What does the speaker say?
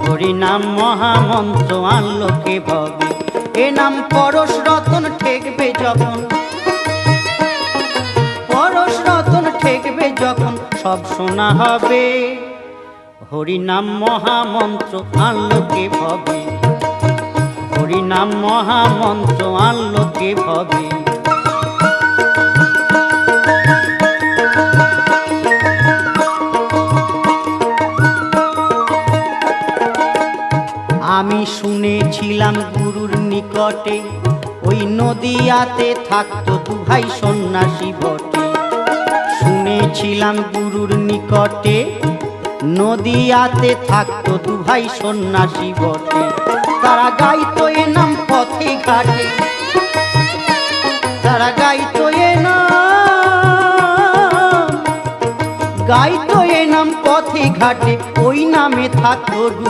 হরি নাম মহামন্ত্র আনলো কে ভবে, এ নাম পরশ রতন ঠেকবে যখন, পরশ রতন ঠেকবে যখন সব শোনা হবে। হরি নাম মহামন্ত্র আনলো কে ভবে, হরি নাম মহামন্ত্র আনলো কে ভবে। আমি শুনেছিলাম গুরুর নিকটে, ওই নদিয়াতে থাকতো দু ভাই সন্ন্যাসী বটে। শুনেছিলাম গুরুর নিকটে, নদিয়াতে থাকতো দু ভাই সন্ন্যাসী বটে। তারা গাইতো এ নাম পথে ঘাটে, তারা গাইতো এ নাম, গাইতো এ নাম পথে ঘাটে। ওই নামে থাকতো